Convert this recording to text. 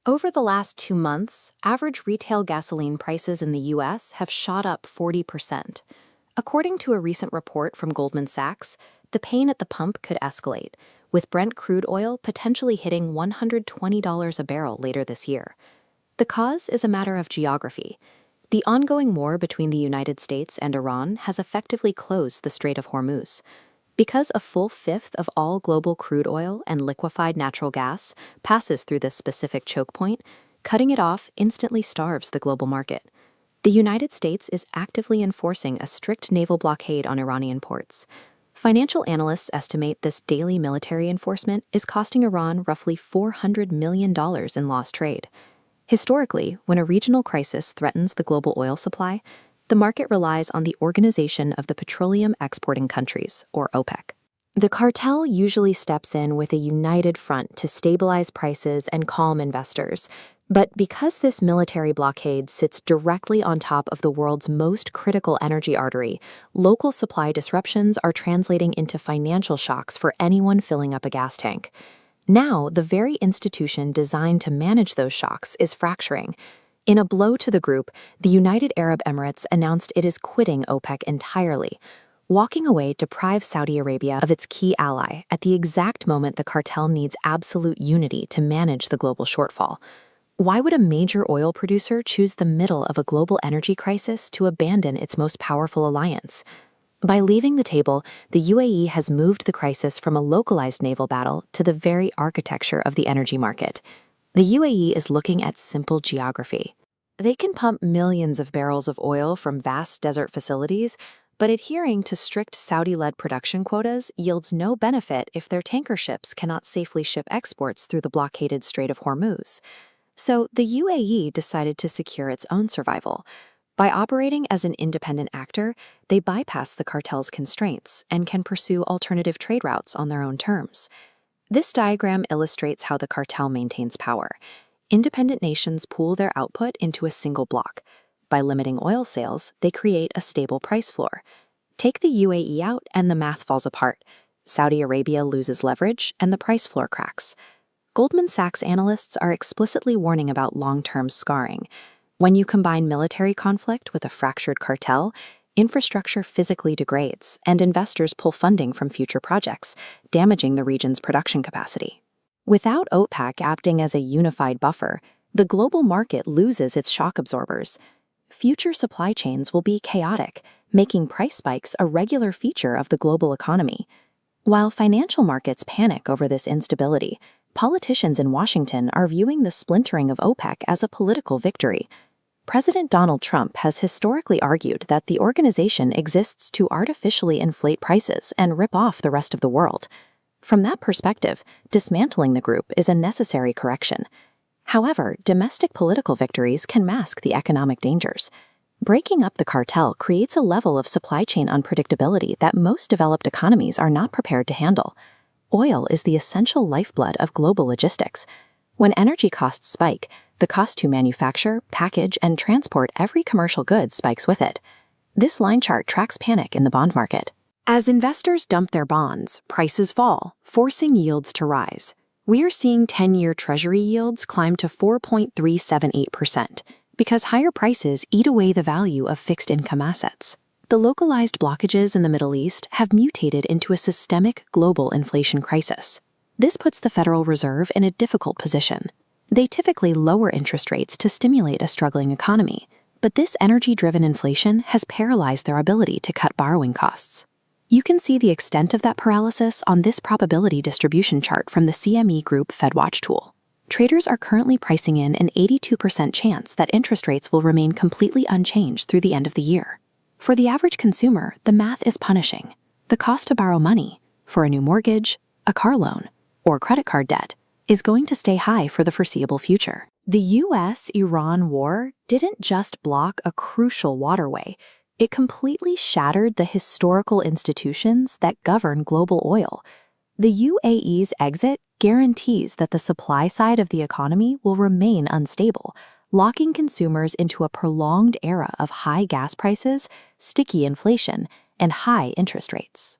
Over the last 2 months, average retail gasoline prices in the US have shot up 40%. According to a recent report from Goldman Sachs, the pain at the pump could escalate, with Brent crude oil potentially hitting $120 a barrel later this year. The cause is a matter of geography. The ongoing war between the United States and Iran has effectively closed the Strait of Hormuz. Because a full fifth of all global crude oil and liquefied natural gas passes through this specific choke point, cutting it off instantly starves the global market. The United States is actively enforcing a strict naval blockade on Iranian ports. Financial analysts estimate this daily military enforcement is costing Iran roughly $400 million in lost trade. Historically, when a regional crisis threatens the global oil supply, the market relies on the Organization of the Petroleum Exporting Countries, or OPEC. The cartel usually steps in with a united front to stabilize prices and calm investors. But because this military blockade sits directly on top of the world's most critical energy artery, local supply disruptions are translating into financial shocks for anyone filling up a gas tank. Now, the very institution designed to manage those shocks is fracturing. In a blow to the group, the United Arab Emirates announced it is quitting OPEC entirely. Walking away deprives Saudi Arabia of its key ally at the exact moment the cartel needs absolute unity to manage the global shortfall. Why would a major oil producer choose the middle of a global energy crisis to abandon its most powerful alliance? By leaving the table, the UAE has moved the crisis from a localized naval battle to the very architecture of the energy market. The UAE is looking at simple geography. They can pump millions of barrels of oil from vast desert facilities, but adhering to strict Saudi-led production quotas yields no benefit if their tanker ships cannot safely ship exports through the blockaded Strait of Hormuz. So the UAE decided to secure its own survival. By operating as an independent actor, they bypass the cartel's constraints and can pursue alternative trade routes on their own terms. This diagram illustrates how the cartel maintains power. Independent nations pool their output into a single block. By limiting oil sales, they create a stable price floor. Take the UAE out and the math falls apart. Saudi Arabia loses leverage and the price floor cracks. Goldman Sachs analysts are explicitly warning about long-term scarring. When you combine military conflict with a fractured cartel, infrastructure physically degrades, and investors pull funding from future projects, damaging the region's production capacity. Without OPEC acting as a unified buffer, the global market loses its shock absorbers. Future supply chains will be chaotic, making price spikes a regular feature of the global economy. While financial markets panic over this instability, politicians in Washington are viewing the splintering of OPEC as a political victory. President Donald Trump has historically argued that the organization exists to artificially inflate prices and rip off the rest of the world. From that perspective, dismantling the group is a necessary correction. However, domestic political victories can mask the economic dangers. Breaking up the cartel creates a level of supply chain unpredictability that most developed economies are not prepared to handle. Oil is the essential lifeblood of global logistics. When energy costs spike, the cost to manufacture, package, and transport every commercial good spikes with it. This line chart tracks panic in the bond market. As investors dump their bonds, prices fall, forcing yields to rise. We are seeing 10-year Treasury yields climb to 4.378% because higher prices eat away the value of fixed-income assets. The localized blockages in the Middle East have mutated into a systemic global inflation crisis. This puts the Federal Reserve in a difficult position. They typically lower interest rates to stimulate a struggling economy, but this energy-driven inflation has paralyzed their ability to cut borrowing costs. You can see the extent of that paralysis on this probability distribution chart from the CME Group FedWatch tool. Traders are currently pricing in an 82% chance that interest rates will remain completely unchanged through the end of the year. For the average consumer, the math is punishing. The cost to borrow money for a new mortgage, a car loan, or credit card debt is going to stay high for the foreseeable future. The US-Iran war didn't just block a crucial waterway. It completely shattered the historical institutions that govern global oil. The UAE's exit guarantees that the supply side of the economy will remain unstable, locking consumers into a prolonged era of high gas prices, sticky inflation, and high interest rates.